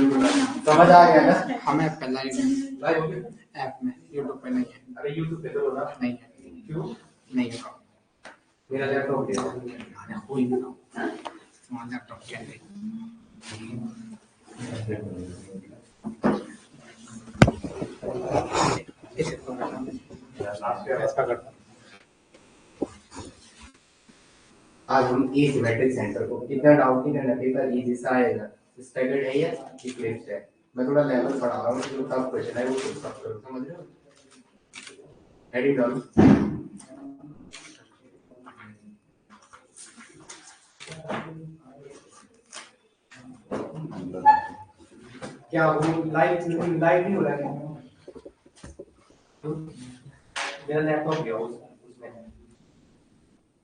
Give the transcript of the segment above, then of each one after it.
समझ आ गया ना? हमें पहला लाइव हो गया ऐप में यूट्यूब पे नहीं है। अरे यूट्यूब पे तो होगा नहीं है। क्यों? नहीं होगा। मेरा लैपटॉप है अरे कोई नहीं तुम्हारा लैपटॉप क्या है? इसे तो ऐसा करता आज हम ई सिमेट्रिक सेंटर को कितना डाउट नहीं करना, पेपर इजी सा आएगा। स्टैगर्ड है या इक्लिप्स है, मैं थोड़ा लेवल बढ़ा रहा हूँ, जो टफ क्वेश्चन है वो खुद टफ करो, समझ रहे हो? एडिट डाउन क्या वो लाइव नहीं हो रहा है? मेरा लैपटॉप गया उसमें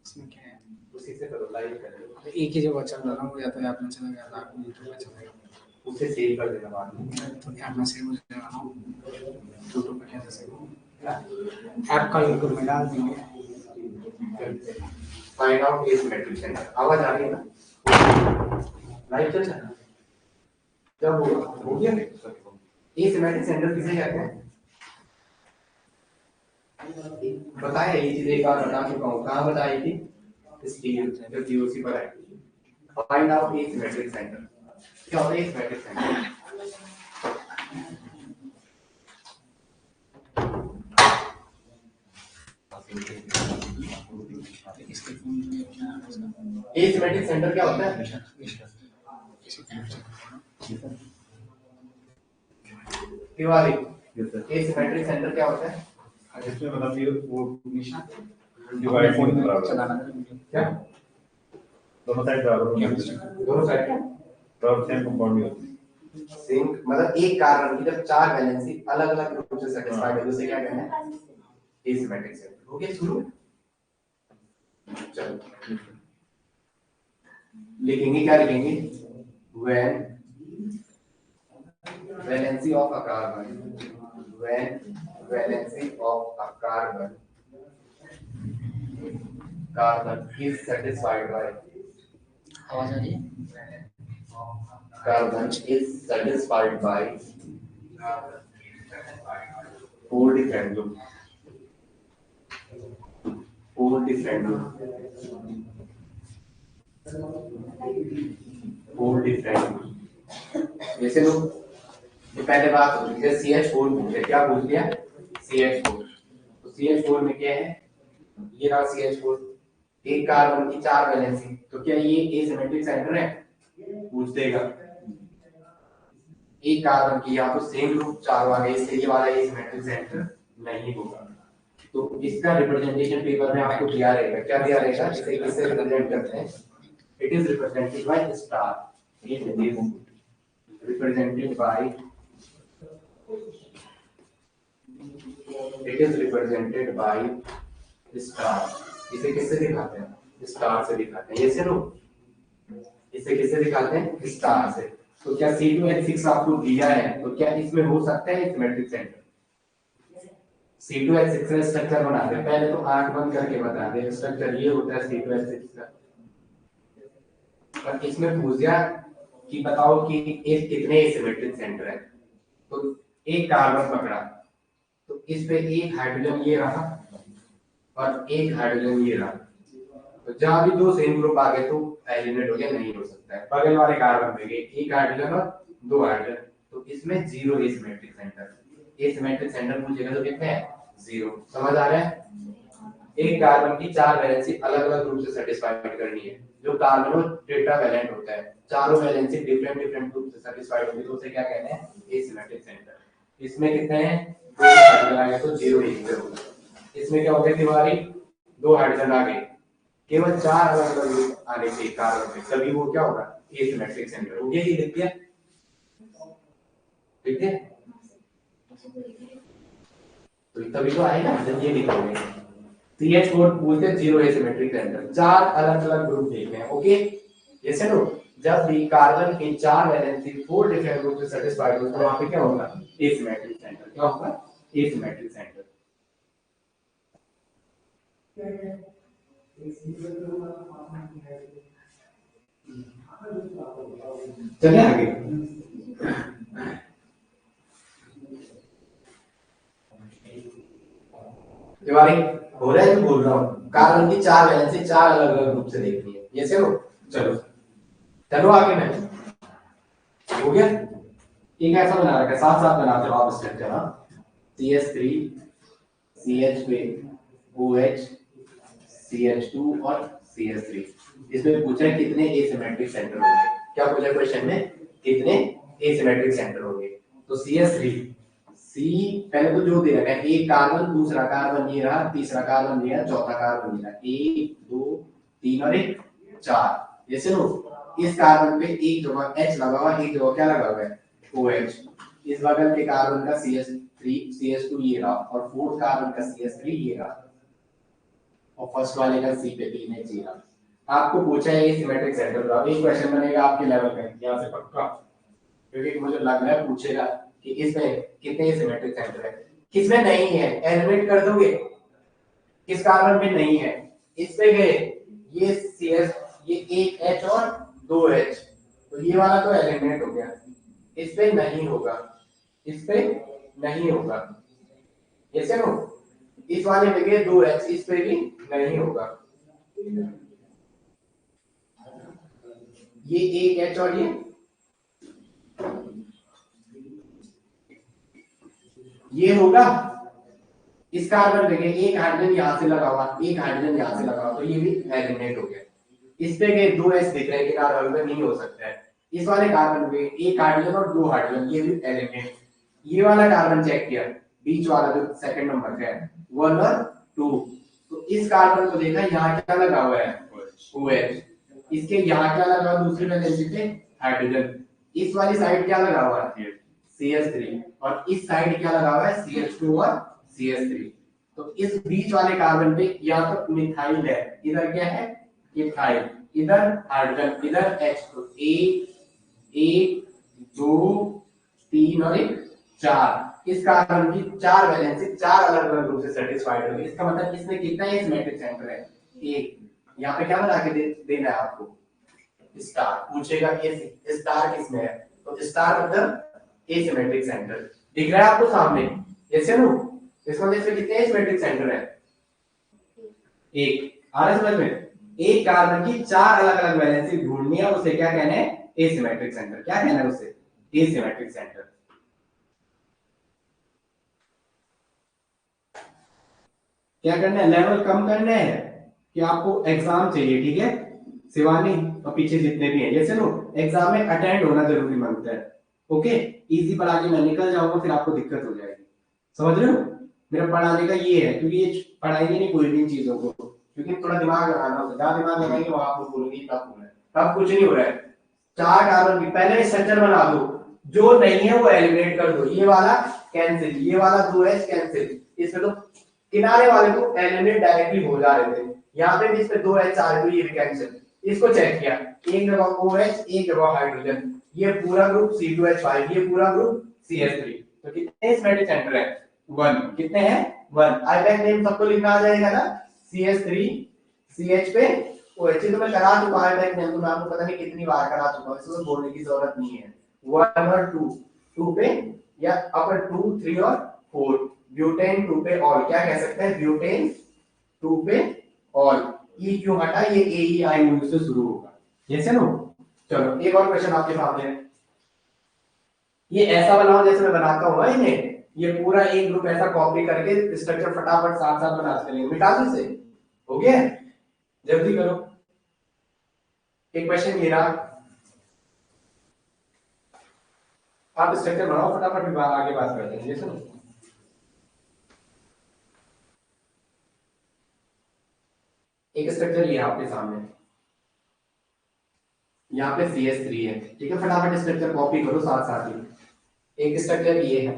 इसमें क्या है? उसी से करो, लाइव करो। एक ही जगह चल रहा हूँ, या तो ऐप में चला गया था यूट्यूब पे चला गया, उसे सेव कर देना बाद में। तो ऐप में सेव हो जाएगा ना यूट्यूब पे कैसे सेव होगा? ऐप का यूट्यूब में डाल देंगे। फाइंड आउट ए सिमेट्रिक सेंटर, आवाज आ रही है ना? लाइव चल रहा है जब हो गया ए सिमेट्रिक सेंटर किसे कहते हैं? बताया ये चीज एक बार बता चुका हूँ, कहाँ बताई थी? स्टील जब जीओसी पर आई थी। फाइंड आउट ए सिमेट्रिक सेंटर, क्या होता है ए सिमेट्रिक सेंटर? ए सिमेट्रिक सेंटर क्या होता है? तिवारी, ए सिमेट्रिक सेंटर क्या होता है? इसमें मतलब ये वो डिवाइड फोन चलाना क्या दोनों साइड बराबर दोनों साइड बराबर सेम कंपाउंड में होती है। सेम मतलब एक कार्बन की जब चार वैलेंसी अलग अलग रूप से सेटिस्फाइड है उसे क्या कहते हैं? Asymmetric centre. ओके शुरू, चलो लिखेंगे, क्या लिखेंगे? When valency of a carbon, when valency of a carbon is satisfied by, आवाज आ रही है? carbon is satisfied by four different groups, four different जैसे लोग ये पहले बात होती है CH4 पूछे, क्या पूछ लिया? CH4, तो CH4 में क्या है? ये रहा CH4, एक कार्बन की चार वैलेंसी, तो क्या ये एसिमेट्रिक सेंटर है? पूछ देगा। एक कार्बन की या तो सेम ग्रुप चार वाले, इसलिए ये वाला एसिमेट्रिक सेंटर नहीं होगा। तो इसका रिप्रेजेंटेशन पेपर में आपको दिया रहेगा, क्या दिया रहेगा? इसे किससे रिप्रेजेंट करते हैं? It is represented by star, ये represented by, it is represented by star. इसे किससे दिखाते हैं? स्टार से दिखाते हैं। ये से लो, इसे किससे दिखाते हैं? स्टार से। तो क्या C2H6 आपको दिया है, तो क्या इसमें हो सकता है सिमेट्रिक सेंटर? C2H6 का स्ट्रक्चर बना दे, पहले तो 8 बंद करके बता दे स्ट्रक्चर ये होता है C2H6 का। और इसमें पूछ दिया कि बताओ कि इस कितने सिमेट्रिक सेंटर है, तो एक कार्बन पकड़ा, तो इस पे एक हाइड्रोजन ये रहा और एक हाइड्रोजन ये रहा, तो जहां भी दो सेम ग्रुप आ गए तो एलिमिनेट हो गया, नहीं हो सकता है। बगल वाले कार्बन में गए एक हाइड्रोजन और दो हाइड्रोजन, तो इसमें zero asymmetric centre. Asymmetric centre पूछेगा तो कितने हैं? जीरो। समझ आ रहा है? एक कार्बन की चार वैलेंसी अलग अलग रूप से सेटिस्फाइड करनी है। जो कार्बन टेट्रावैलेंट होता है, चारों वैलेंसी डिफरेंट डिफरेंट रूप से सेटिस्फाइड होगी, तो उसे क्या कहते हैं? Asymmetric centre. इसमें कितने हैं? दो हाइड्रोजन आ गए तो जीरो होगा। इसमें क्या हो गया तिवारी? दो हाइड्रोजन आ गए, केवल चार अलग अलग ग्रुप आने के कारण से सभी वो क्या होगा? एसिमेट्रिक सेंटर हो गया। ये लिख दिया, ठीक है? तो तभी तो आएगा जब ये लिखोगे। CH4 बोलते हैं जीरो एसिमेट्रिक सेंटर, चार अलग अलग ग्रुप देखने हैं। ओके, ये से लो, जब भी कार्बन के चार वैलेंसी फोर डिफरेंट ग्रुप से सेटिस्फाइड हो तो वहां पे क्या होगा? Asymmetric centre. क्या होगा? Asymmetric centre. चलिए आगे। रिवारी हो रहा है जो बोल रहा हूँ, कार्बन की 4 वैलेंसी 4 अलग अलग ग्रुप से देखनी है, ये से हो। चलो चलो आगे मैं, हो गया। एक ऐसा बना रखा है, साथ साथ बनाते हो आप स्ट्रक्चर। हाँ, CH3 CH OH CH2 और CH3। इसमें पूछा है कितने एसिमेट्रिक सेंटर होंगे। क्या पूछा क्वेश्चन में, कितने एसिमेट्रिक सेंटर होंगे। तो CH3 सी पहले तो जो दे रखा है, एक कार्बन, दूसरा कार्बन ये रहा, तीसरा कार्बन ये रहा, चौथा कार्बन ये रहा, 1 2 3 और 1 4। जैसे नो इस कार्बन पे एक जगह H लगा हुआ, एक जगह क्या लगा हुआ है OH। इस बगल के कार्बन का CH3 CH2 ये रहा, और फोर्थ कार्बन का CH3 ये रहा, और फर्स्ट वाले का C पे 3 H ये रहा। आपको पूछा है ये सिमेट्रिक सेंटर का, एक क्वेश्चन बनेगा आपके लेवल का यहाँ से पक्का, क्योंकि मुझे लग रहा है पूछेगा कि इसमें कितने सिमेट्रिक सेंटर है। किसमें नहीं है एलिमिनेट कर दोगे, किस कार्बन में नहीं है, इस पे गए ये CS, ये एक H और 2H, तो ये वाला तो एलिमिनेट हो गया, इस पे नहीं होगा, इस पे नहीं होगा, ऐसे नो। इस वाले पे गए 2H, इस पे भी नहीं होगा, ये एक H और ये होगा। इस कार्बन पे एक हाइड्रोजन यहां से लगा हुआ, एक हाइड्रोजन यहां से लगा हुआ, तो ये भी एलिमिनेट हो गया। इस पे के 2s दिख रहे हैं कि कार्बन में नहीं हो सकता है। इस वाले कार्बन पे एक हाइड्रोजन और 2 हाइड्रोजन, ये भी एलिमिनेट। ये वाला कार्बन चेक किया, बीच वाला जो सेकंड नंबर का है 1 और 2, तो इस कार्बन को देखा यहाँ क्या लगा हुआ है OH, इसके यहाँ क्या लगा हुआ दूसरी वैलेंसी पे हाइड्रोजन, इस वाली साइड क्या लगा हुआ है CH3, और इस साइड क्या लगा हुआ है CH2 और CH3। तो इस बीच वाले कार्बन पे या तो मिथाइल है, इधर क्या है इथाइल, इधर हाइड्रोजन, इधर H, तो एक 2 3 और 1 4। इस कार्बन की 4 वैलेंसी 4 अलग अलग रूप से सेटिस्फाइड होगी। इसका मतलब इसमें कितना एसिमेट्रिक सेंटर है, एक। यहाँ पे क्या बना के देना है आपको स्टार, पूछेगा ये स्टार किसमें है, तो स्टार मतलब एसिमेट्रिक सेंटर दिख रहा है आपको सामने, ऐसे नो। इसमें कितने एसिमेट्रिक सेंटर है, एक। आ रहा है समझ में, एक कार्बन की 4 अलग अलग वैलेंसी ढूंढनी है, उसे क्या कहना है एसिमेट्रिक सेंटर, क्या कहना है उसे एसिमेट्रिक सेंटर। क्या करना है, लेवल कम करना है कि आपको एग्जाम चाहिए, ठीक है शिवानी और पीछे जितने भी हैं, जैसे नो एग्जाम में अटेंड होना जरूरी मानता है। ओके, इजी पढ़ा के मैं निकल जाऊंगा, फिर आपको दिक्कत हो जाएगी, समझ रहे हो। मेरा पढ़ाने का ये है, क्योंकि ये पढ़ाएंगे नहीं कोई भी इन चीजों को, क्योंकि थोड़ा दिमाग लगाना होता है, जहां दिमाग लगाएंगे वहां आप बोलोगे कब हो रहा है, कब कुछ नहीं हो रहा है। 4 कार्बन की पहले स्ट्रक्चर बना दो, जो नहीं है वो एलिमिनेट कर दो, ये वाला कैंसिल, ये वाला 2H कैंसिल, इसमें तो किनारे वाले को एलिमिनेट डायरेक्टली हो जा रहे थे, यहाँ पे भी इस पे 2H आ रही, ये कैंसिल। इसको चेक किया, एक जगह OH एक जगह हाइड्रोजन, ये पूरा ग्रुप C2H5, ये पूरा ग्रुप CH3, तो कितने एसिमेट्रिक सेंटर है 1, कितने हैं 1। आइपैक नेम सबको लिखना आ जाएगा ना, CH3 CH पे OH, तो मैं करा चुका है आइपैक नेम, तो मैं आपको पता नहीं कितनी बार करा चुका हूं, इसको बोलने की जरूरत नहीं है। 1 और 2 पे या अपर 2 3 और 4, ब्यूटेन 2 पे ऑल, क्या कह सकते हैं ब्यूटेन 2 पे ऑल। ई क्यों हटा, ये ए ई आई यू से शुरू होगा, जैसे नो। चलो एक और क्वेश्चन आपके सामने है, ये ऐसा बनाओ जैसे मैं बनाता हूँ इन्हें, ये पूरा एक ग्रुप ऐसा कॉपी करके स्ट्रक्चर फटाफट साथ साथ बना चलेंगे, मिटा दो इसे, हो गया जल्दी करो। एक क्वेश्चन ये रहा, आप स्ट्रक्चर बनाओ फटाफट, फिर आगे बात करते हैं, जैसे नो। एक स्ट्रक्चर ये आपके सामने, यहाँ पे CH3 है, ठीक है फटाफट स्ट्रक्चर कॉपी करो साथ साथ ही। एक स्ट्रक्चर ये है,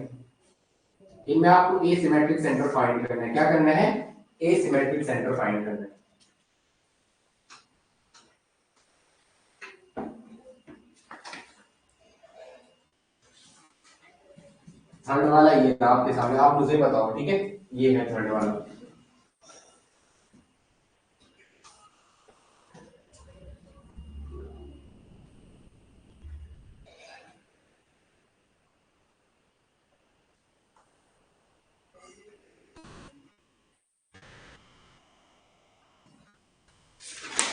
इनमें आपको एसिमेट्रिक सेंटर फाइंड करना है, क्या करना है एसिमेट्रिक सेंटर फाइंड करना है। थर्ड वाला ये है आपके सामने, आप मुझे बताओ, ठीक है ये है थर्ड वाला।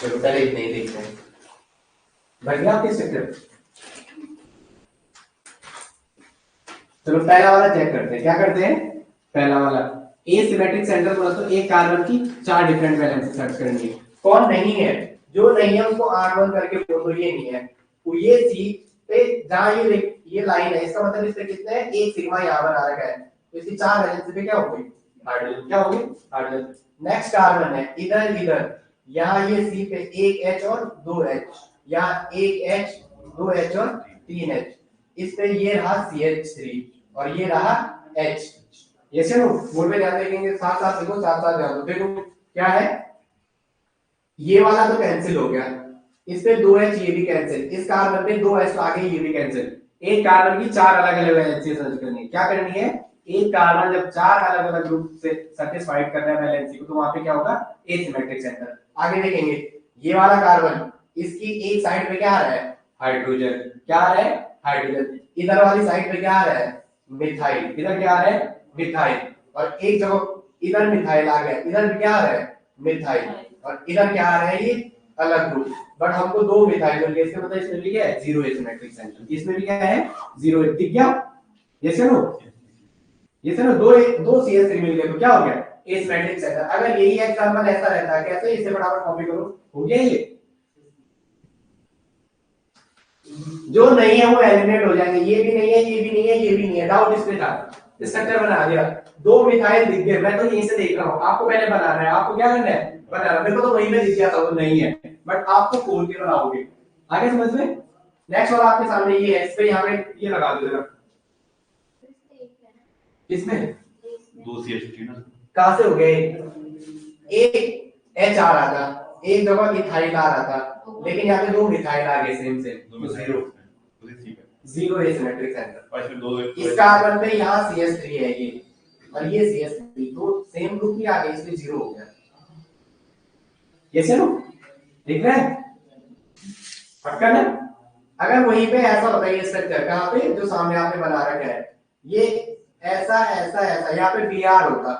चलो पहले इतने ही देखते हैं। बढ़ गया आपके स्ट्रक्चर। चलो पहला वाला चेक करते हैं। क्या करते हैं? पहला वाला एसिमेट्रिक सेंटर बोला तो एक कार्बन की 4 डिफरेंट वैलेंसी सर्च करनी है। कौन नहीं है? जो नहीं है उसको R1 करके बोलो, ये नहीं है। तो ये सी पे जहां ये लाइन है, इसका मतलब इस पे कितने हैं? एक सिग्मा यहां पर आ रखा है, तो इसकी 4 वैलेंसी पे क्या होगी? हाइड्रोजन। क्या होगी? हाइड्रोजन। नेक्स्ट कार्बन है इधर इधर, यहाँ ये सी पे एक H और 2 H, यहाँ एक H 2 H और 3 H, इस पे ये रहा CH3 और ये रहा H। ये से नो बोर्ड में ध्यान देखेंगे, साथ साथ देखो, साथ साथ ध्यान दो। देखो क्या है, ये वाला तो कैंसिल हो गया, इस पे 2H ये भी कैंसिल, इस कार्बन पे 2H तो आगे ये भी कैंसिल। एक कार्बन की 4 अलग अलग वैलेंसी सर्च करनी है। क्या करनी है? एक कार्बन जब 4 अलग अलग ग्रुप से सैटिस्फाइड कर रहा है वैलेंसी को, तो वहां पे क्या होगा? Asymmetric centre. आगे देखेंगे, ये वाला कार्बन, इसकी एक साइड पे क्या आ रहा है? हाइड्रोजन। क्या आ रहा है? हाइड्रोजन। इधर वाली साइड पे क्या आ रहा है? मिथाइल। इधर क्या आ रहा है? मिथाइल। और एक जगह इधर मिथाइल आ गया, इधर भी क्या आ रहा है? मिथाइल। और इधर क्या आ रहा है? ये अलग ग्रुप। बट हमको 2 मिथाइल मिल गए, इसका मतलब इसमें भी क्या है? 0 एसिमेट्रिक सेंटर। इसमें भी क्या है? 0। दिख गया? यस या नो? यस या नो? 2 CH3 मिल गए तो क्या हो गया? Asymmetric centre. अगर यही एग्जांपल ऐसा रहता है, कैसे? इसे फटाफट कॉपी करो। हो गया ये? जो नहीं है वो एलिमिनेट हो जाएंगे। ये भी नहीं है, ये भी नहीं है, ये भी नहीं है। डाउट इसमें था, स्ट्रक्चर बना दिया। 2 मिथाइल दिख गए, मैं तो यहीं से देख रहा हूं। आपको पहले बनाना है। आपको क्या करना है? बनाना। मेरे को तो वहीं में दिख गया था वो नहीं है, बट आपको खोल के बनाओगे। आगे समझ में? नेक्स्ट वाला आपके सामने ये है, इस पे यहाँ पे ये लगा दो जरा। इसमें 2 CH3 ना, कहां से हो गए? एक H आ रहा था, एक जगह इथाइल आ रहा था, लेकिन यहाँ पे 2 मिथाइल आ गए सेम से, तो 0। 0 एसिमेट्रिक सेंटर। और इसमें 2 इस कार्बन पे यहाँ CH3 है ये, और ये CH3, तो सेम ग्रुप ही आ गए, इसलिए 0 हो गया। ये चलो दिख रहा है? पक्का ना? अगर वहीं पे ऐसा होता है, ये स्ट्रक्चर कहाँ पे जो सामने आपने बना रखा है, ये ऐसा ऐसा ऐसा, यहाँ पे Br होता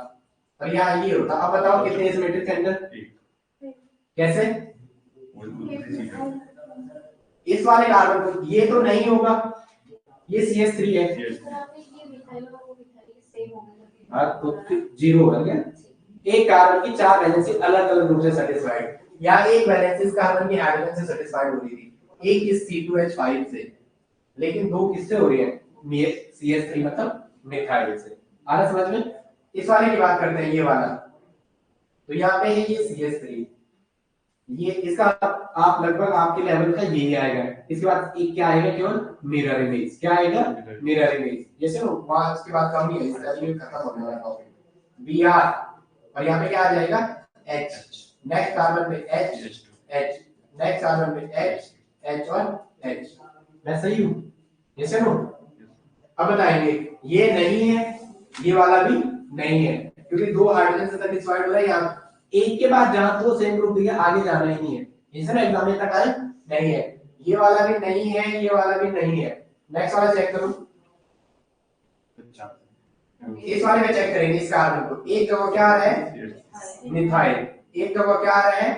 और यहाँ ये होता। अब बताओ कितने एसिमेट्रिक सेंटर? कैसे? इस वाले कार्बन को ये तो नहीं होगा, ये CH3 है, हाँ तो 0 होगा क्या? एक कार्बन की 4 वैलेंसी अलग अलग रूप से सेटिस्फाइड, या एक वैलेंसी इस कार्बन की हाइड्रोजन से सेटिस्फाइड हो रही थी, एक इस C2H5 से, लेकिन 2 किससे हो रही है? CH3 मतलब मिथाइल से। आ रहा समझ में? इस वाले की बात करते हैं, ये वाला। तो यहाँ पे है ये CH3, ये इसका आप लगभग आपके लेवल का यही आएगा। इसके बाद एक क्या आएगा? केवल मिरर इमेज। क्या आएगा? Mirror image. जैसे वहां इसके बाद कम ही है, इसका ये खत्म होने वाला टॉपिक। Br और यहाँ पे क्या आ जाएगा? H। नेक्स्ट कार्बन पे H, नेक्स्ट कार्बन पे H और H। मैं सही हूँ? Yes no? अब बताएंगे, ये नहीं है, ये वाला भी नहीं है, क्योंकि 2 हाइड्रोजन से सेटिस्फाइड हो रहा है। यहाँ एक के बाद जहां 2 सेम ग्रुप दिया, आगे जाना ही नहीं है। इसमें एग्जाम में तक आए नहीं है। ये वाला भी नहीं है, ये वाला भी नहीं है। नेक्स्ट वाला चेक करो। इस वाले में चेक करेंगे इस कार्बन को। एक जगह क्या आ रहा है? मिथाइल। एक जगह क्या आ रहा है?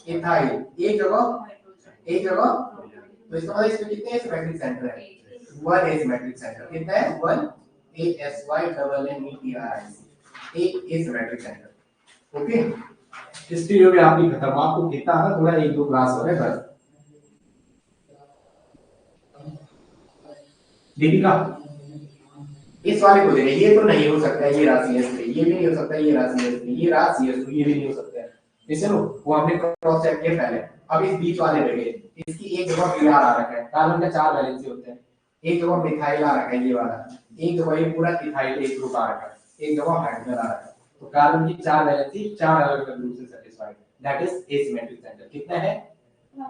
इथाइल। एक जगह तो इसका मतलब इसमें कितने एसिमेट्रिक सेंटर है? 1 एसिमेट्रिक सेंटर। कितना है? 1 ASYNNETRIC, एक एसिमेट्रिक सेंटर। ओके, हिस्ट्री हो गया आपकी खत्म। आपको कितना आना, थोड़ा 1-2 क्लास हो रहे बस। दीपिका इस वाले को देखें, ये तो नहीं हो सकता है, ये राशि है, ये भी नहीं हो सकता, ये राशि है, ये राशि है, ये भी नहीं हो सकता है। चलो वो हमने क्रॉस चेक किया पहले। अब इस बीच वाले पे गए, इसकी एक जगह Br आ रखा है, कार्बन का 4 वैलेंसी होते हैं, एक जगह मिथाइल आ रखा है ये वाला, एक जगह ये पूरा इथाइल एक ग्रुप आ रखा है, एक जगह हाइड्रोजन आ रखा है। तो कार्बन की 4 वैलेंसी 4 अलग अलग ग्रुप से satisfied, that is asymmetric centre. कितना है?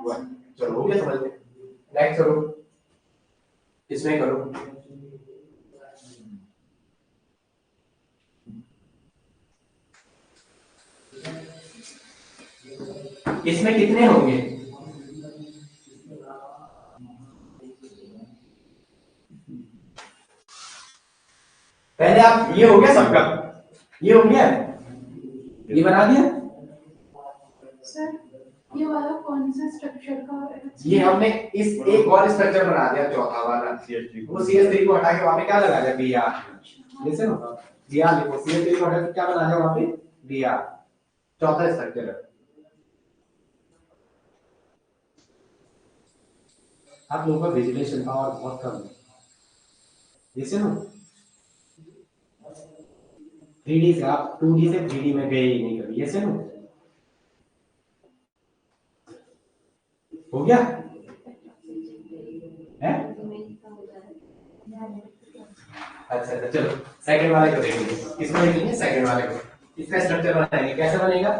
1। चलो हो गया समझ में। नेक्स्ट करो, इसमें करो। इसमें कितने होंगे? पहले आप, ये हो गया सबका? ये हो गया? ये बना दिया सर? ये वाला कौन सा स्ट्रक्चर का है? ये हमने इस एक और स्ट्रक्चर बना दिया चौथा वाला, वो CH3 को हटा के वहां पे क्या लगा दिया Br। लिसन होगा Br लिखो, CH3 को हटा के क्या बना दिया वहां पे Br, चौथा स्ट्रक्चर है। आप लोगों का विजुलेशन पावर बहुत कम है, लिसन हो 3D से आप 2D से 3D में गए ही नहीं कभी, ये सुनो हो गया है। अच्छा अच्छा चलो सेकंड वाले को देखेंगे, किसको देखेंगे सेकंड वाले को। इसका स्ट्रक्चर बनाएंगे, कैसे बनेगा,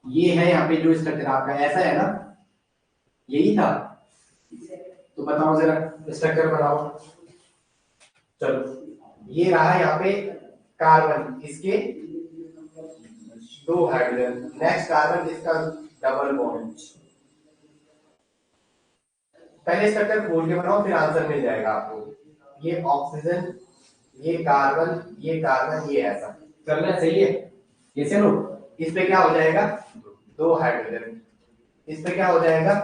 ये है यहाँ पे जो स्ट्रक्चर आपका ऐसा है ना, यही था, तो बताओ जरा स्ट्रक्चर बनाओ। चलो ये रहा यहाँ पे कार्बन, इसके 2 हाइड्रोजन, नेक्स्ट कार्बन इसका डबल बॉन्ड। पहले स्ट्रक्चर खोल के बनाओ, फिर आंसर मिल जाएगा आपको। ये ऑक्सीजन, ये कार्बन, ये कार्बन, ये ऐसा चलना सही है। ये सुनो, इस पे क्या हो जाएगा 2 हाइड्रोजन, इस पे क्या हो जाएगा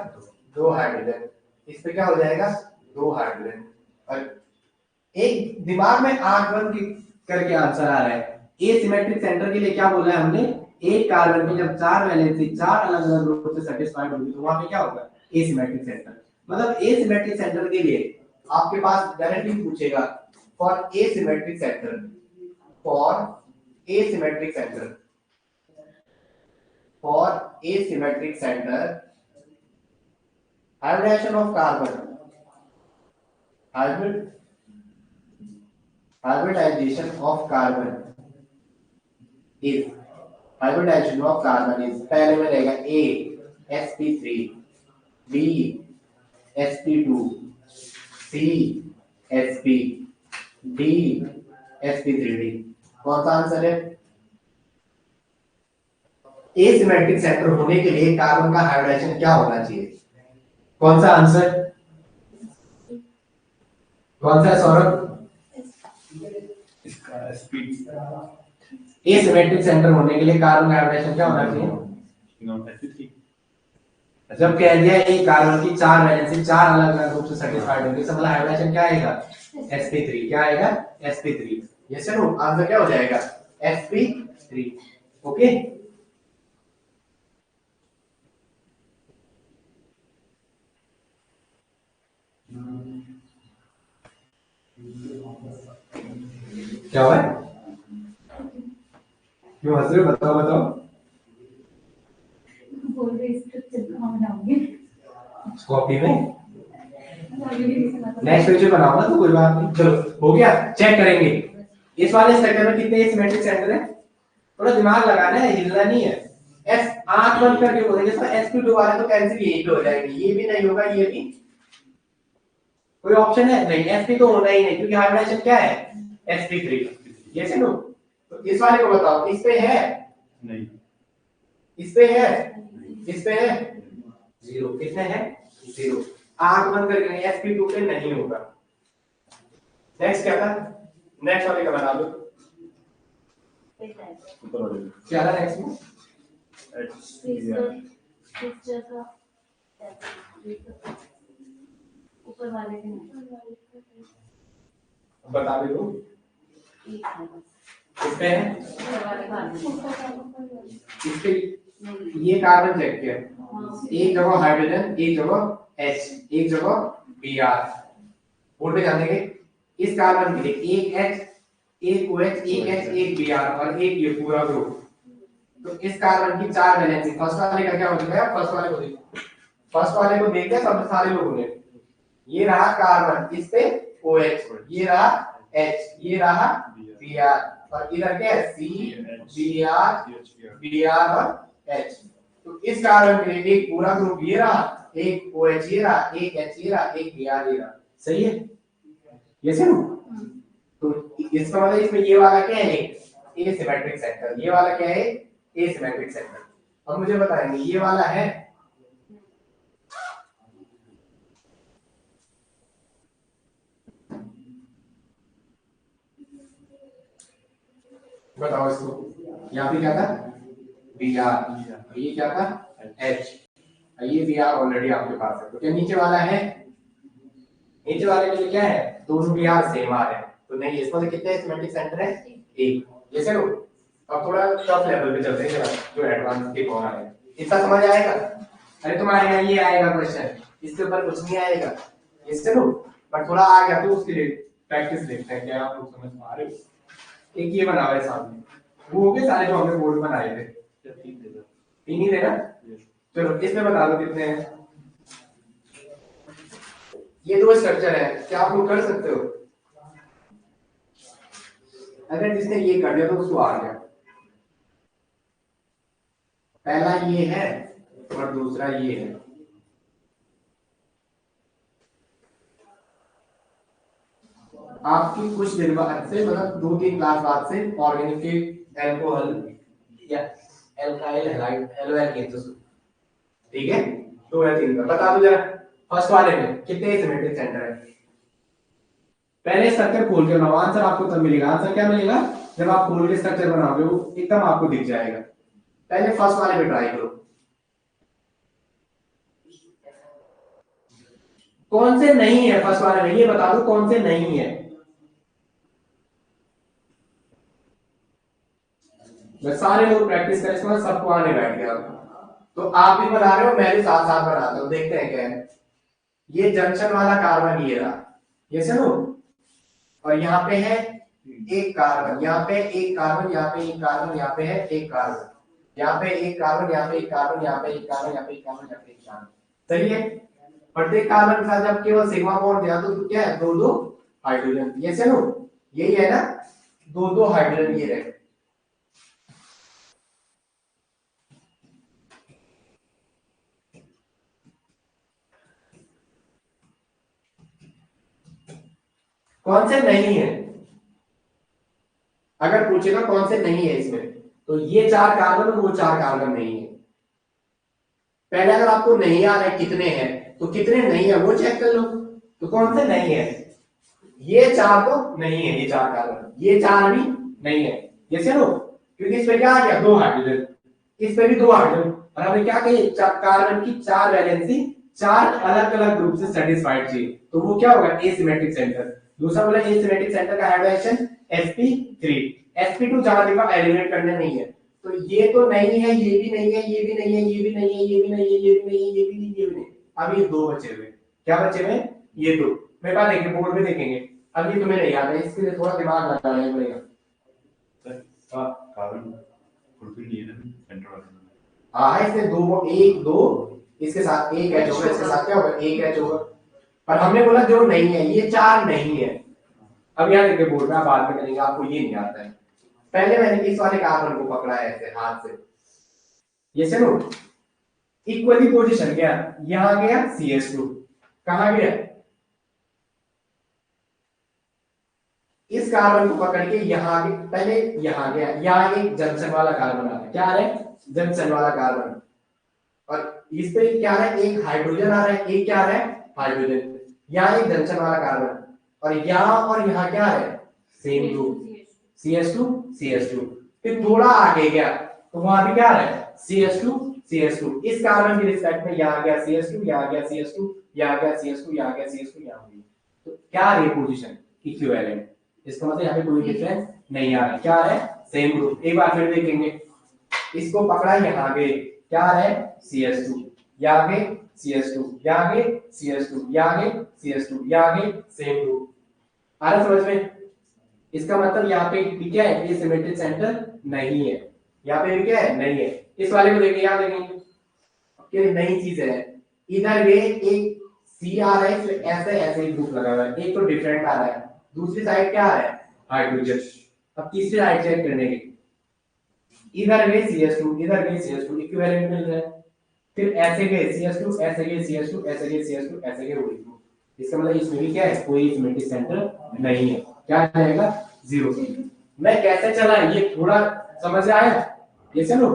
2 हाइड्रोजन, इस पे क्या हो जाएगा 2 हाइड्रोजन। और एक दिमाग में आंख बंद करके आंसर आ रहा है। एसिमेट्रिक सेंटर के लिए क्या बोला है हमने, एक कार्बन में जब 4 वैलेंसी 4 अलग अलग रूप से सेटिस्फाइड होगी तो वहां पे क्या होगा एसिमेट्रिक सेंटर। मतलब एसिमेट्रिक सेंटर के लिए आपके पास डायरेक्टली पूछेगा for asymmetric centre, for asymmetric centre, for asymmetric centre hybridisation of carbon, hybridization of carbon is, hybridization of carbon is, पहले में रहेगा A sp3, B sp2, C sp, D sp3d। कौन सा आंसर है, एसिमेट्रिक सेंटर होने के लिए carbon का हाइब्रिडेशन क्या होना चाहिए, कौन सा आंसर, कौन सा सौरभ, इसका स्पीड एसिमेट्रिक सेंटर होने के लिए कार्बन का हाइब्रिडेशन क्या होना चाहिए। जब कह दिया एक कार्बन की 4 वैलेंसी 4 अलग अलग रूप से सेटिस्फाइड होंगे, इसका मतलब हाइब्रिडेशन क्या आएगा sp3, क्या आएगा sp3। ये सुनो आंसर क्या हो जाएगा sp3। ओके क्या हुआ, क्यों हंस रहे हो, बताओ बताओ। बोल रहे स्ट्रक्चर कहाँ बनाओगे? कॉपी में नेक्स्ट पेज पे बनाओ ना, तो कोई बात नहीं। चलो हो गया, चेक करेंगे इस वाले स्ट्रक्चर में कितने सिमेट्रिक सेंटर है। थोड़ा दिमाग लगाना है, हिलना नहीं है। एस आंख बंद करके बोलेंगे सर sp2 वाले तो कैंसिल यही पे हो जाएंगे, ये भी नहीं होगा, ये भी कोई ऑप्शन है नहीं, sp तो होना ही नहीं क्योंकि हाइब्रिडेशन क्या है sp3। ये से नो, तो इस वाले को बताओ, इस पे है नहीं, इस पे है, इस पे है 0, कितने है 0, आंख बंद करके sp2 पे नहीं होगा। नेक्स्ट क्या था, नेक्स्ट वाले का बता दो ऊपर वाले क्या था नेक्स्ट में, इस जगह ऊपर वाले के बता दे दो इस पे है, इस पे ये कार्बन चेक किया, एक जगह हाइड्रोजन, एक जगह H, एक जगह Br, बोर्ड पे जान देंगे। इस कार्बन के लिए एक H, एक OH, एक H, एक Br और एक ये पूरा ग्रुप। तो इस कार्बन की 4 वैलेंसी, फर्स्ट वाले का क्या हो जाएगा, फर्स्ट वाले को देखो, फर्स्ट वाले को देख लिया सब सारे लोगों ने। ये रहा कार्बन, इस पे OH, ये रहा H, ये रहा Br और इधर क्या है C, Br और H। तो इस कार्बन के लिए एक पूरा ग्रुप ये रहा, एक OH ये रहा, एक H ये रहा, एक Br ये रहा, सही है ये सही। तो इसका मतलब इसमें ये वाला क्या है एसिमेट्रिक सेंटर, ये वाला क्या है एसिमेट्रिक सेंटर। अब मुझे बताएंगे ये वाला है, बताओ इसको, यहाँ पे क्या था बी आर, ये क्या था एच, ये बी आर ऑलरेडी आपके पास है। तो क्या नीचे वाला है, नीचे वाले के लिए क्या है, दोनों बी आर सेम आ रहे हैं, तो नहीं इसमें से कितने सिमेट्रिक सेंटर है, एक। ये चलो अब थोड़ा टफ लेवल पे चलते हैं, जो एडवांस के कौन है, इतना समझ आएगा। अरे तुम्हारे यहाँ ये आएगा क्वेश्चन, इसके ऊपर कुछ नहीं आएगा, ये चलो बट थोड़ा आ गया तो उसके लिए प्रैक्टिस देखते हैं क्या आप लोग समझ पा रहे हो। एक ये बना हुआ है सामने, वो हो गए सारे जो हमने बोर्ड बनाए थे, तीन ही थे ना, चलो इसमें बता दो कितने हैं। ये दो स्ट्रक्चर है, क्या आप लोग कर सकते हो, अगर जिसने ये कर दिया तो उसको आ गया, पहला ये है और दूसरा ये है। आपकी कुछ दिन बाद से, मतलब 2-3 क्लास बाद से ऑर्गेनिक के एल्कोहल या एल्काइल हैलाइड एल्कोहल, ठीक है, 2 या 3 का बता दो जरा। फर्स्ट वाले में कितने सिमेट्रिक सेंटर है, पहले स्ट्रक्चर खोल के बनाओ, आंसर आपको तब मिलेगा। आंसर क्या मिलेगा, जब आप खोल के स्ट्रक्चर बनाओगे वो एकदम आपको दिख जाएगा। पहले फर्स्ट वाले पे ट्राई करो, कौन से नहीं है फर्स्ट वाले में, ये बता दो कौन से नहीं है। मैं सारे लोग प्रैक्टिस करें, इसमें सबको आने बैठ गया, तो आप भी बना रहे हो, मैं भी साथ साथ बनाता हूं, देखते हैं क्या है। ये जंक्शन वाला कार्बन ये रहा, ये सुनो, और यहाँ पे है एक कार्बन, यहाँ पे एक कार्बन, यहाँ पे एक कार्बन, यहाँ पे है एक कार्बन, यहाँ पे एक कार्बन, यहाँ पे एक कार्बन, यहाँ पे एक कार्बन, यहाँ पे एक कार्बन, यहाँ पे एक कार्बन, सही है। प्रत्येक कार्बन के साथ जब केवल सिग्मा बॉन्ड दिया तो क्या है, दो दो हाइड्रोजन, ये सुनो यही है ना, दो दो हाइड्रोजन ये रहे। कौन से नहीं है, अगर पूछेगा कौन से नहीं है इसमें, तो ये 4 कार्बन और वो 4 कार्बन नहीं है। पहले अगर आपको नहीं आ रहा है कितने हैं, तो कितने नहीं है वो चेक कर लो, तो कौन से नहीं है, ये 4 तो नहीं है, ये 4 कार्बन, ये 4 भी नहीं है, ये चलो, क्योंकि इस पे क्या आ गया 2 हाइड्रोजन, इस पे भी 2 हाइड्रोजन, और हमने क्या कही, कार्बन की 4 वैलेंसी 4 अलग अलग ग्रुप से सेटिस्फाइड चाहिए, तो वो क्या होगा एसिमेट्रिक सेंटर। दूसरा बोला एसिमेट्रिक सेंटर का हाइड्रोजन sp3, sp2 जहां देखा एलिमिनेट करने नहीं है, तो ये तो नहीं है, ये भी नहीं है, ये भी नहीं है, ये भी नहीं है, ये भी नहीं है, ये भी नहीं है, ये भी नहीं, ये भी नहीं, अब ये 2 बचे हुए, क्या बचे हुए, ये 2, मैं बात देखेंगे बोर्ड में देखेंगे, अब ये तुम्हें नहीं याद है, इसके लिए थोड़ा दिमाग लगाना पड़ेगा। कार्बन फुलफिल नहीं है ना सेंटर वाले, हाँ इसमें 2 1 2, इसके साथ एक एच होगा, इसके साथ क्या होगा एक एच होगा, पर हमने बोला जो नहीं है, ये 4 नहीं है। अब यहाँ देखिए बोर्ड में, आप बाद में करेंगे, आपको ये नहीं आता है। पहले मैंने इस वाले कार्बन को पकड़ा है ऐसे हाथ से, ये चलो इक्वली पोजीशन गया, यहां गया CH2, कहां गया, इस कार्बन को पकड़ के यहां पहले यहां गया, यहां एक जंक्शन वाला कार्बन आ रहा है, क्या आ रहा है, जंक्शन वाला कार्बन, और इस पे क्या आ रहा है, एक हाइड्रोजन आ रहा है, एक क्या आ रहा है हाइड्रोजन, यहाँ एक जंक्शन वाला कार्बन, और यहाँ क्या है सेम ग्रुप CH2 CH2, फिर थोड़ा आगे गया तो वहां पे क्या आ रहा है CH2 CH2, इस कार्बन के रिस्पेक्ट में यहाँ गया CH2, यहाँ गया CH2, यहाँ गया CH2, यहाँ गया CH2, यहाँ गया, तो क्या आ रही है पोजीशन इक्विवेलेंट, इसका मतलब यहाँ पे कोई डिफरेंस नहीं आ रहा है, क्या आ रहा है सेम ग्रुप। एक बार फिर देखेंगे, इसको पकड़ा यहाँ गए, क्या आ रहा है CH2, यहाँ गए CH2, यहाँ गए CH2, यहाँ गए CH2, यहाँ गए सेम ग्रुप, आ रहा समझ में। इसका मतलब यहाँ पे क्या है, ये सिमेट्रिक सेंटर नहीं है, यहाँ पे क्या है नहीं है। इस वाले को देखिए, यहाँ देखेंगे क्या नई चीज है, इधर ये एक सी आ रहा है, ऐसे ऐसे ही ग्रुप लगा हुआ है, एक तो डिफरेंट आ रहा है, दूसरी साइड क्या आ रहा है हाइड्रोजन। अब तीसरी साइड चेक करने की, इधर गए CH2, इधर गए CH2, इक्विवेलेंट मिल रहा है, फिर ऐसे गए CH2, ऐसे गए CH2, ऐसे गए CH2, ऐसे गए O2, इसका मतलब इसमें भी क्या है कोई सिमेट्रिक सेंटर नहीं है, क्या जाएगा 0। मैं कैसे चला ये थोड़ा समझ आया, ये चलो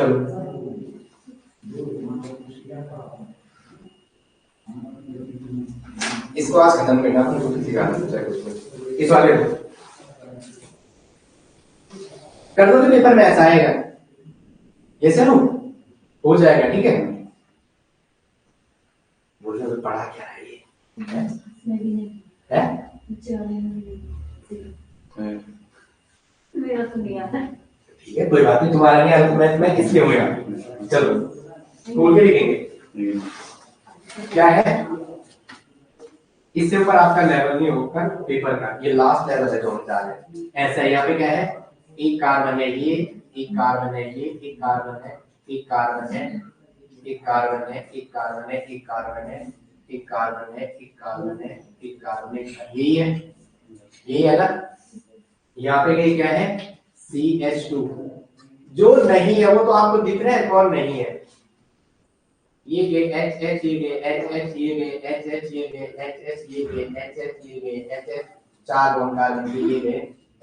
चलो इसको आज खत्म करना, अपन कुछ सिखाना चाहे कुछ इस वाले को कर दो तो पेपर में ऐसा आएगा, ये सर हो जाएगा। ठीक है, बोलने में पढ़ा क्या है ये है? है? मेरा तो नहीं आता। ठीक है, कोई बात नहीं, तुम्हारा नहीं आता तो मैं किस लिए हूँ। चलो खोल के लिखेंगे क्या है, इससे ऊपर आपका लेवल नहीं होगा पेपर का, ये लास्ट लेवल है जो हम जा रहे हैं। ऐसा यहाँ पे क्या है, एक कार्बन है ये, एक कार्बन है ये, एक कार्बन है, एक कार्बन है, एक कार्बन है, एक कार्बन है, एक कार्बन है, एक कार्बन है, एक कार्बन है, एक कार्बन है, यही है, यही है ना। यहाँ पे क्या है, CH2। जो नहीं है वो तो आपको दिख रहा है कौन नहीं है, ये गए H ये गए H ये गए H ये गए H ये गए H ये गए H, चार बॉन्ड कार्बन के ये गए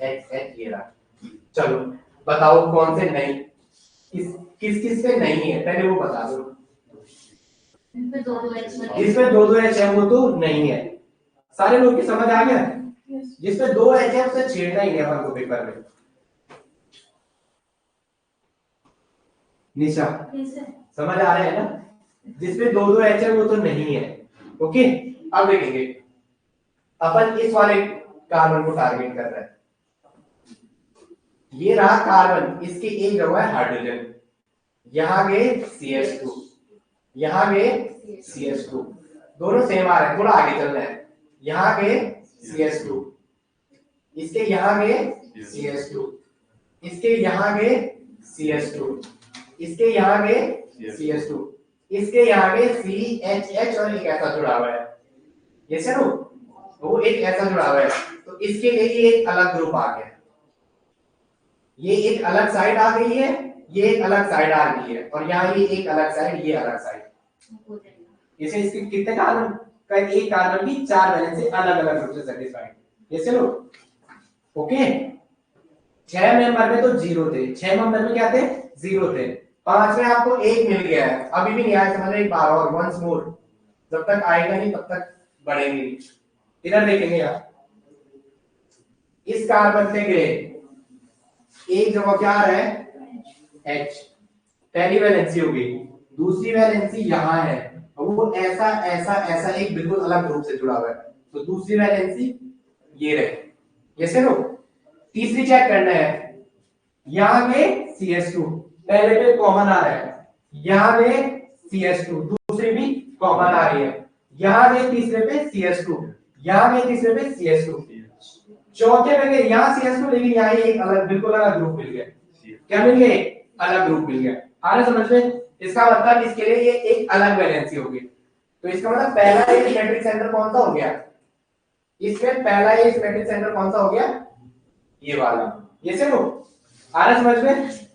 H ये रहा। चलो बताओ कौन से नहीं, किस किस पे नहीं है पहले वो बता दो। इसमें दो H है। जिसमें दो H है वो तो नहीं है, सारे लोग की समझ आ गया। जिसमें दो H है उसे छेड़ना ही नहीं अपन को पेपर में। निशा समझ आ रहा है ना, जिसमें दो H है वो तो नहीं है। ओके, अब देखेंगे अपन इस वाले कार्बन को टारगेट कर रहे हैं। ये रहा कार्बन, इसके एक जगह है हाइड्रोजन, यहां गए CH2, यहां गए CH2, दोनों सेम आ रहे हैं, थोड़ा आगे चलना है। यहां गए CH2, इसके यहां गए CH2, इसके यहां गए CH2, इसके यहां गए CH2, इसके यहां गए CHH और एक ऐसा जुड़ा हुआ है, ये सर वो एक ऐसा जुड़ा हुआ है, तो इसके लिए ये एक अलग ग्रुप आ गया, ये एक अलग साइड आ गई है, ये एक अलग साइड आ गई है, और यहाँ ये एक अलग साइड, ये अलग साइड। इसे इसके कितने कार्बन का, एक कार्बन की चार वैलेंसी अलग अलग रूप से सेटिस्फाइड, ये चलो ओके। 6 मेंबर में तो जीरो थे, 6 मेंबर में क्या थे, जीरो थे। 5 में आपको एक मिल गया है, अभी भी नहीं आया, समझ एक बार और वंस मोर, जब तक आएगा नहीं तब तक बढ़ेंगे। इधर देखेंगे आप, इस कार्बन से गए एक जगह क्या आ रहा है H, पहली वैलेंसी होगी, दूसरी वैलेंसी यहाँ है, और वो ऐसा ऐसा ऐसा एक बिल्कुल अलग ग्रुप से जुड़ा हुआ है, तो दूसरी वैलेंसी ये रहे, ये से लो। तीसरी चेक करना है, यहाँ में CH2 पहले पे कॉमन आ रहा है, यहाँ में CH2 दूसरी भी कॉमन आ रही है, यहाँ में तीसरे पे CH2, यहाँ में तीसरे पे CH2, चौथे में गए यहाँ CH2, लेकिन यहाँ एक अलग बिल्कुल अलग ग्रुप मिल गया, क्या मिल गया, अलग ग्रुप मिल गया। आ रहा समझ में, इसका मतलब इसके लिए ये एक अलग वैलेंसी होगी, तो इसका मतलब पहला ये सिमेट्रिक सेंटर कौन सा हो गया, इसमें पहला ये सिमेट्रिक सेंटर कौन सा हो गया, ये वाला, ये से लो। आ रहा समझ में,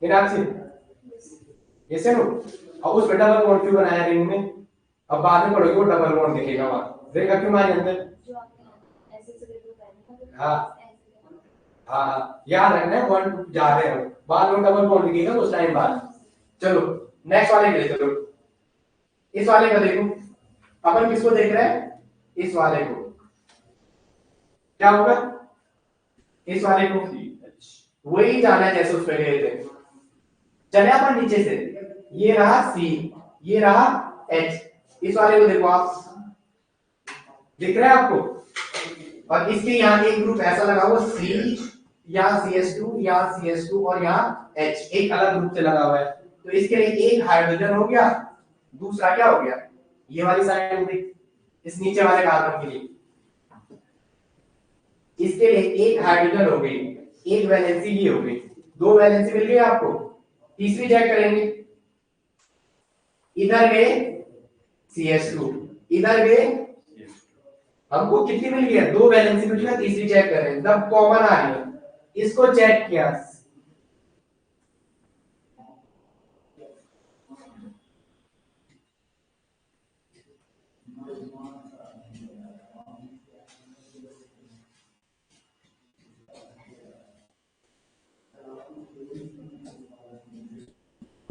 मीनाक्षी ये से लो। अब उस बेटा डबल बॉन्ड क्यों बनाया रिंग में, अब बाद में पढ़ोगे वो डबल बॉन्ड दिखेगा वहां, देखा क्यों मारे अंदर। हाँ हाँ याद रखना है, बॉन्ड जा रहे हो बाद में डबल बॉन्ड दिखेगा उस टाइम बाद। चलो नेक्स्ट वाले के लिए चलो, इस वाले का देखो, अपन किसको देख रहे हैं, इस वाले को, क्या होगा, इस वाले को वही जाना है जैसे उस पे गए थे। चले अपन नीचे से, ये रहा C, ये रहा H, इस वाले को देखो आप, दिख रहा है आपको, और इसके यहाँ एक ग्रुप ऐसा लगा हुआ C, यहाँ CH2, यहाँ CH2 और यहाँ H एक अलग ग्रुप से लगा हुआ है, तो इसके लिए एक हाइड्रोजन हो गया, दूसरा क्या हो गया, ये वाली साइड हो गई इस नीचे वाले कार्बन के लिए, इसके लिए एक हाइड्रोजन हो गई, एक वैलेंसी ये हो गई, दो वैलेंसी मिल गई आपको। तीसरी चेक करेंगे, इधर गए CH2, इधर गए, हमको कितनी मिल गई, दो वैलेंसी मिल गई, तीसरी चेक कर रहे हैं, जब कॉमन आ रही है, इसको चेक किया,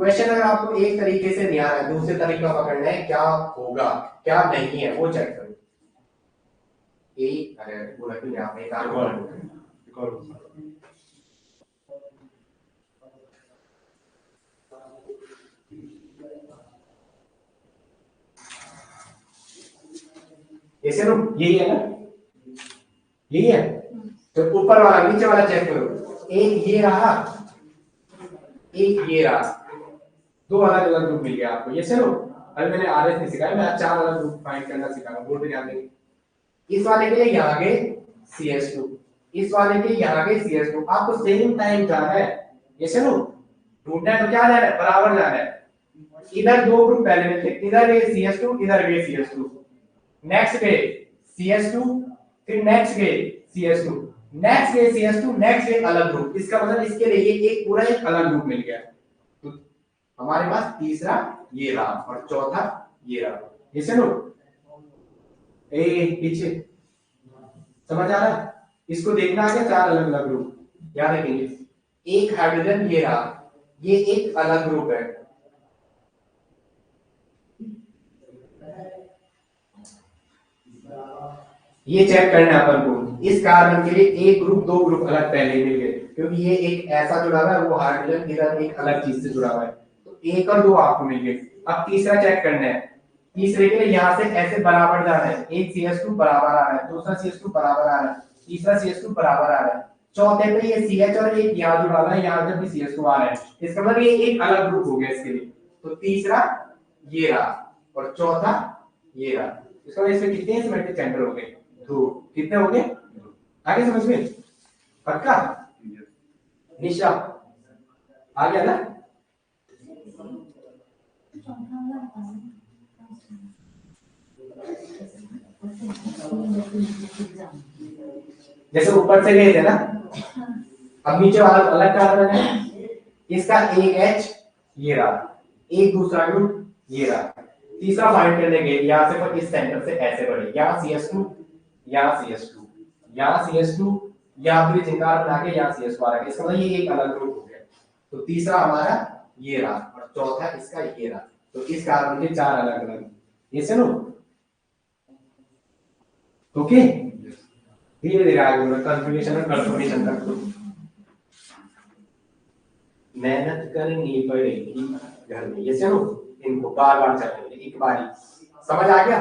क्वेश्चन अगर आपको एक तरीके से नहीं आ रहा है, दूसरे तरीका पकड़ना है, क्या होगा क्या नहीं है वो चेक करो। अरे बोला कि यहाँ पे एक और ऐसे नो, यही है ना, यही है। तो ऊपर वाला नीचे वाला चेक करो, एक ये रहा, एक ये रहा, दो अलग अलग ग्रुप मिल गया आपको। ये चलो अभी मैंने आरएस नहीं सिखाया, मैं चार अलग ग्रुप फाइंड करना सिखाऊंगा, बोर्ड पे ध्यान देंगे। इस वाले के लिए यहाँ गए CH2, इस वाले के यहाँ गए CH2, आपको सेम टाइम जाना है। ये चलो ढूंढना है तो क्या जाना है, बराबर जाना है। इधर दो ग्रुप पहले मिलते, इधर गए CH2, इधर गए CH2, नेक्स्ट गए CH2, फिर नेक्स्ट गए CH2, नेक्स्ट गए CH2, नेक्स्ट गए अलग ग्रुप। इसका मतलब इसके लिए ये एक पूरा एक अलग ग्रुप मिल गया। तो हमारे पास तीसरा ये रहा और चौथा ये रहा। ये चलो ए पीछे समझ आ रहा है, इसको देखना आ गया, चार अलग अलग ग्रुप याद रखेंगे। एक हाइड्रोजन ये रहा, ये एक अलग ग्रुप है, ये चेक करना है अपन को। इस कार्बन के लिए एक ग्रुप दो ग्रुप अलग पहले ही मिल गए, क्योंकि ये एक ऐसा जुड़ा हुआ है, वो हाइड्रोजन इधर एक अलग चीज से जुड़ा हुआ है, तो एक और दो आपको मिल गए। अब तीसरा चेक करना है, तीसरे के लिए यहाँ से ऐसे बराबर जाना है, एक CH2 बराबर आ रहा है, दूसरा CH2 बराबर आ रहा है, तीसरा CH2 बराबर आ रहा है, चौथे पे ये CH और एक यहाँ जुड़ा हुआ है, यहाँ जब भी CH2 आ रहा है, इसका मतलब ये एक अलग ग्रुप हो गया इसके लिए। तो तीसरा ये रहा और चौथा ये रहा, इसका मतलब इसमें कितने सिमेट्रिक सेंटर हो गए, दो। कितने हो गए आगे समझ में, पक्का निशा आ गया ना। जैसे ऊपर से गए थे ना, अब नीचे वाला अलग कार्बन है, इसका एक H ये रहा, एक दूसरा ग्रुप ये रहा, तीसरा फाइंड करने गए, यहाँ से पर इस सेंटर से ऐसे बढ़े, यहाँ CH2, यहाँ CH2, यहाँ CH2, यहाँ ब्रिज कार्बन आ गया, यहाँ CH2 आ गया, इसका मतलब ये एक अलग ग्रुप हो गया। तो तीसरा हमारा ये रहा और चौथा इसका ये रहा, तो इस कार्बन के चार अलग अलग, ये सुनो ओके। धीरे धीरे आगे बढ़ो, कंफर्मेशन और कंफर्मेशन तक तो मेहनत करनी पड़ेगी घर में। ये सुनो, इनको बार बार चलेंगे, एक बारी समझ आ गया।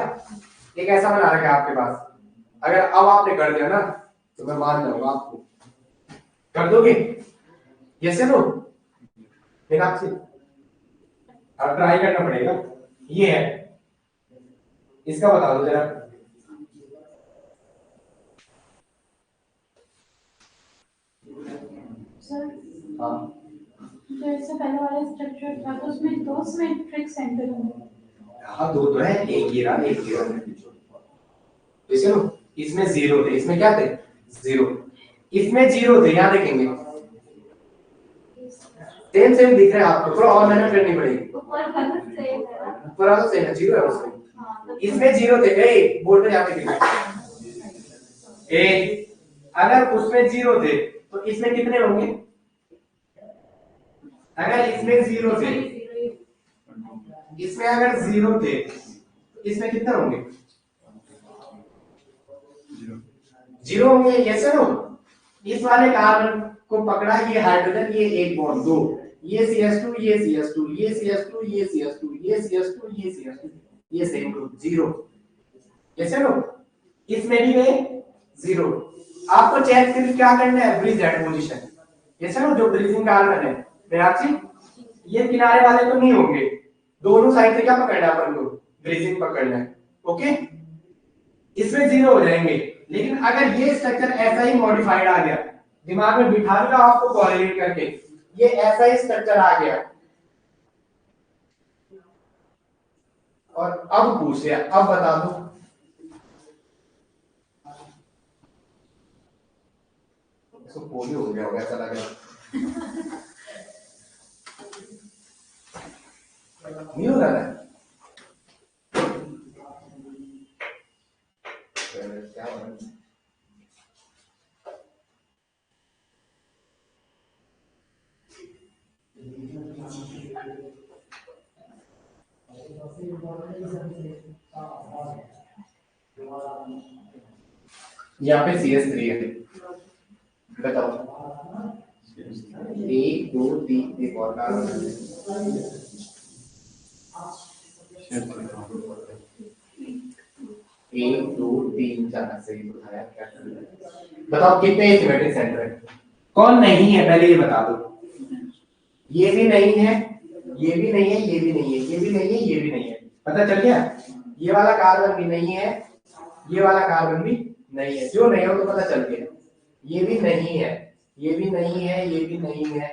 एक ऐसा बना रखा है आपके पास, अगर अब आपने कर दिया ना तो मैं मान जाऊंगा आपको, कर दोगे। ये सुनो फिर आपसे अब ट्राई करना पड़ेगा। ये है, इसका बता दो जरा। सर हाँ जो इससे पहले वाला स्ट्रक्चर था तो उसमें दो सिमेट्रिक सेंटर होंगे। हाँ दो तो है, एक ये रहा एक ये रहा। तो चलो इसमें जीरो थे, इसमें क्या थे जीरो, इसमें जीरो थे, यहाँ देखेंगे सेम सेम दिख रहा है आपको, थोड़ा और मेहनत करनी पड़ेगी। ऊपर वाला सेम है। ऊपर वाला सेम है, जीरो है उसमें, हाँ, इसमें जीरो थे। ए बोर्ड पे यहाँ देखेंगे, ए अगर उसमें जीरो थे तो इसमें कितने होंगे, अगर इसमें जीरो थे, इसमें अगर जीरो थे तो इसमें कितने होंगे, जीरो होंगे। ये सुनो, इस वाले कार्बन को पकड़ा, ये हाइड्रोजन, ये एक बॉन्ड दो, ये CH2, ये CH2, ये CH2, ये CH2, ये CH2, ये CH2, ये सेम ग्रुप जीरो। ये सुनो, इसमें भी गए जीरो। आपको चेक फिर क्या करना है, ब्रिज एट पोजीशन। ये सुनो, जो ब्रिजिंग कार्बन है मीनाक्षी, ये किनारे वाले तो नहीं होंगे, दोनों साइड से क्या पकड़ना है अपन को, ब्रिजिंग पकड़ना है। ओके, इसमें जीरो हो जाएंगे। लेकिन अगर ये स्ट्रक्चर ऐसा ही मॉडिफाइड आ गया, दिमाग में बिठा लो आपको कोरिलेट करके, ये ऐसा ही स्ट्रक्चर आ गया और अब पूछ लिया, अब बता दो इसको पोलियो हो गया होगा ऐसा लग रहा नहीं हो रहा है। क्या हो रहा है? यहाँ पे CS3 है, बताओ 1 2 3 एक और कार्बन है। 1 2 3 4 सही बताया, क्या करना है बताओ कितने सिमेट्रिक सेंटर है? कौन नहीं है पहले ये बता दो। ये भी नहीं है, ये भी नहीं है, ये भी नहीं है, ये भी नहीं है, ये भी नहीं है, पता चल गया? ये वाला कार्बन भी नहीं है, ये वाला कार्बन भी नहीं है, जो नहीं हो तो पता चल गया। ये भी नहीं है, ये भी नहीं है, ये भी नहीं है,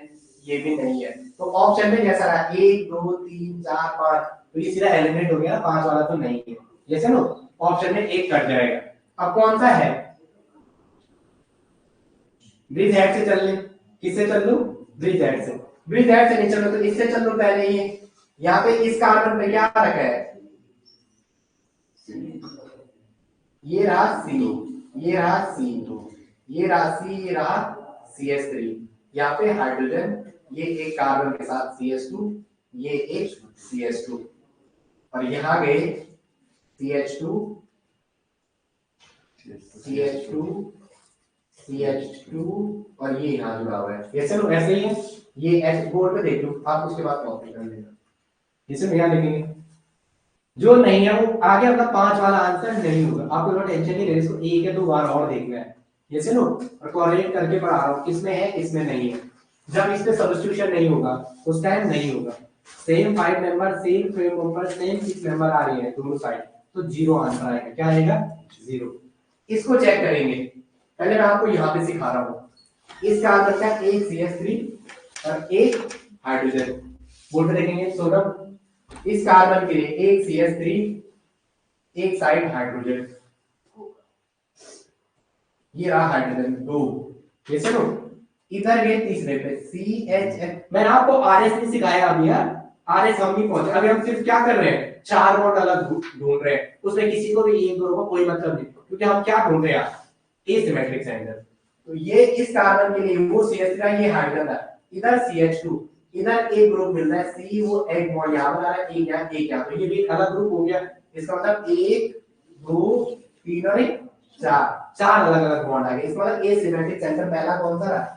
ये भी नहीं है, तो ऑप्शन में जैसा रहा 1 2 3 4 5, तो ये सीधा एलिमिनेट हो गया, 5 वाला तो नहीं है, जैसे नो ऑप्शन में 1 कट जाएगा। अब कौन सा है? ब्रिज हेड से चल ले, किससे चल लो? ब्रिज हेड से। ब्रिज हेड से नहीं चलो तो इससे चल लो पहले। ये यहाँ पे इस कार्बन पे क्या रखा है? ये रहा C, ये रहा C2, ये रहा C, ये रहा CS3। यहाँ पे हाइड्रोजन, ये एक कार्बन के साथ CH2, ये एक CH2, और यहाँ गए CH2 CH2 CH2, और ये यहाँ जुड़ा हुआ है। ये सब ऐसे ही है, ये H बोर्ड पे देख लो आप, उसके बाद कॉपी कर लेना। ये सब यहाँ लिखेंगे, जो नहीं है वो आगे अपना 5 वाला आंसर नहीं होगा। आपको थोड़ा टेंशन नहीं लेनी, इसको एक या दो बार और देखना है, ये से नो और कोरिलेट करके पढ़ा रहा हूँ, किसमें है किसमें नहीं है। जब इसमें सब्स्टिट्यूशन नहीं होगा उस टाइम नहीं होगा। Same 5 member, same frame member, same 6 member आ रही है दोनों साइड, तो 0 आंसर आएगा। क्या आएगा? 0। इसको चेक करेंगे, पहले मैं आपको यहाँ पे सिखा रहा हूँ। इस कार्बन का एक CH3 और एक हाइड्रोजन, बोर्ड पे देखेंगे सोनम, इस कार्बन के लिए एक CH3, एक साइड हाइड्रोजन, ये रहा हाइड्रोजन 2, ये सुनो इधर ये तीसरे पे CHN। मैंने आपको RS नहीं सिखाया अभी यार, RS हम नहीं पहुंचे अभी, हम सिर्फ क्या कर रहे हैं? 4 बॉन्ड अलग ढूंढ रहे हैं, उसमें किसी को भी एक दो को कोई मतलब नहीं, क्योंकि हम क्या ढूंढ रहे हैं? Asymmetric centre. तो ये इस कार्बन के लिए वो CH3, ये हाइड्रोजन है, इधर CH2, इधर एक ग्रुप मिल रहा है C, वो एक बॉन्ड यहाँ बना रहा है, एक यहाँ एक यहाँ, तो ये भी एक अलग ग्रुप हो गया। इसका मतलब 1 2 3 और 4 अलग अलग बॉन्ड आ गए। इसका मतलब एसिमेट्रिक सेंटर पहला कौन सा रहा?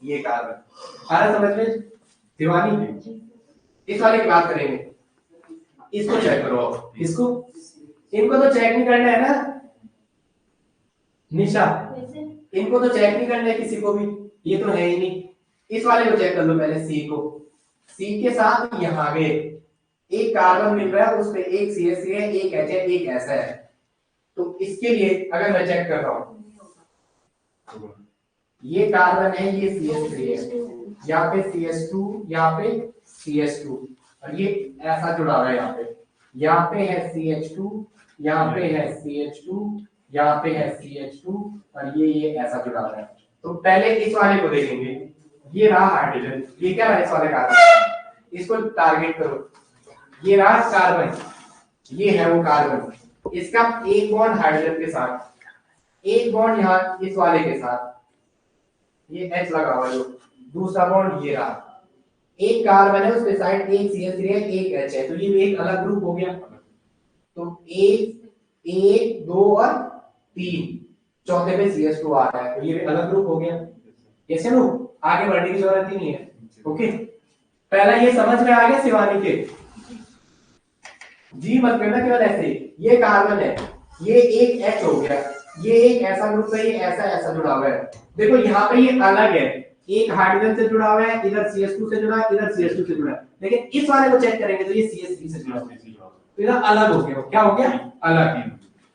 ये कार्बन। सारा समझ में दीवानी? इस वाले की बात करेंगे, इसको चेक करो, इसको, इनको तो चेक नहीं करना है ना निशा, इनको तो चेक नहीं करना है किसी को भी, ये तो है ही नहीं। इस वाले को चेक कर लो पहले, C को। C के साथ यहाँ गए, एक कार्बन मिल रहा है, उस पे एक CH है, एक H है, एक ऐसा है। तो इसके लिए अगर मैं चेक कर रहा हूं, ये कार्बन है, ये CH3 है, यहाँ पे CH2, यहाँ पे CH2, और ये ऐसा जुड़ा हुआ है यहाँ पे है CH2, यहाँ पे है CH2, यहाँ पे है CH2, और ये ऐसा जुड़ा हुआ है। तो पहले इस वाले को देखेंगे, ये रहा हाइड्रोजन, ये क्या रहा इस वाले कार्बन, इसको टारगेट करो, ये रहा कार्बन, ये है वो कार्बन, इसका एक बॉन्ड हाइड्रोजन के साथ, एक बॉन्ड यहाँ इस वाले के साथ, ये H लगा हुआ है, दूसरा बॉन्ड ये रहा, एक कार्बन है उसके साइड एक CH3 है, एक H है, तो ये भी एक अलग ग्रुप हो गया। तो 1 2 और 3, चौथे पे CH2 आ रहा है, तो ये भी अलग ग्रुप हो गया। कैसे नो आगे बढ़ने की जरूरत ही नहीं है। ओके, पहला ये समझ में आ गया शिवानी के? जी मत करना केवल ऐसे, ये कार्बन है, ये एक H हो गया, ये एक ऐसा ग्रुप है, ये ऐसा जुड़ा हुआ है। देखो यहाँ पे ये अलग है, एक हाइड्रोजन से जुड़ा हुआ है, इधर CH2 से जुड़ा है, इधर CH2 से जुड़ा है, लेकिन इस वाले को चेक करेंगे तो ये CH3 से जुड़ा है, तो इधर अलग हो गया। क्या हो गया?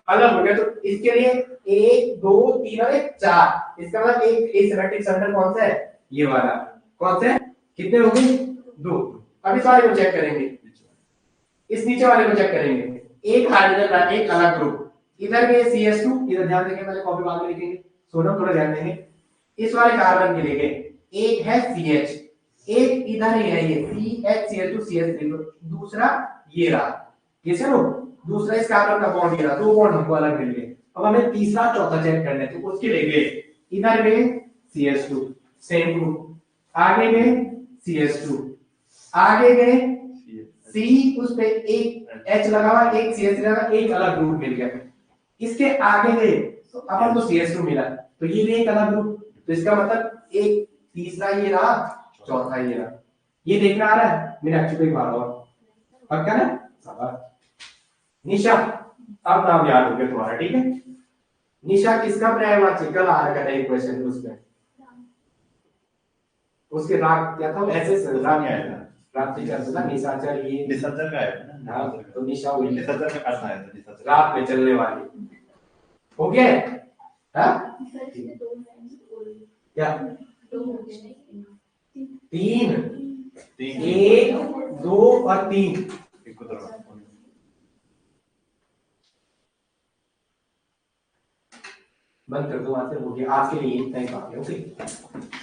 अलग हो गया। तो इसके लिए 1 2 3 और 4, इसका मतलब एक एसिमेट्रिक सेंटर कौन सा है? ये वाला। कौन सा है? कितने हो गए? 2। अब इस वाले को चेक करेंगे, इस नीचे वाले को चेक करेंगे, एक हाइड्रोजन का एक अलग ग्रुप, इधर के CH2, इधर ध्यान देंगे, पहले कॉपी बाद में लिखेंगे, सोनम थोड़ा ध्यान देंगे। इस वाले कार्बन के लिए एक है CH, एक इधर ही है ये CH CH3, दूसरा ये रहा, ये चलो दूसरा इस कार्बन का बॉन्ड ये रहा, 2 बॉन्ड हमको अलग मिल गए। अब हमें तीसरा चौथा चेक करना है, तो उसके लिए गए, इधर गए CH2 सेम ग्रुप, आगे गए CH2, आगे गए C, उस पे एक एच लगा हुआ, एक CH लगा, एक अलग ग्रुप मिल गया। इसके आगे गए तो अपन को CH2 मिला, तो ये भी एक अलग ग्रुप। तो इसका मतलब एक तीसरा ये रहा, चौथा ये रहा। ये देखना आ रहा है, मैंने अच्छे को मारा और क्या है निशा। अब नाम याद हो गया तुम्हारा, ठीक है। निशा किसका पर्यायवाची? कल आ रहा है क्वेश्चन उसमें, उसके राग क्या था, ऐसे राग नहीं आया था। रात्रि चंद्र था, निशाचर ये निशाचर का है ना? हाँ, तो निशा हुई निशाचर का अर्थ आया था, निशाचर। रात में चलने वाली। हो गया हाँ? क्या तीन, एक, दो और तीन। एक को तरफ बंद कर दो, वहां से हो गया आज के लिए इतना ही काफी है। ओके।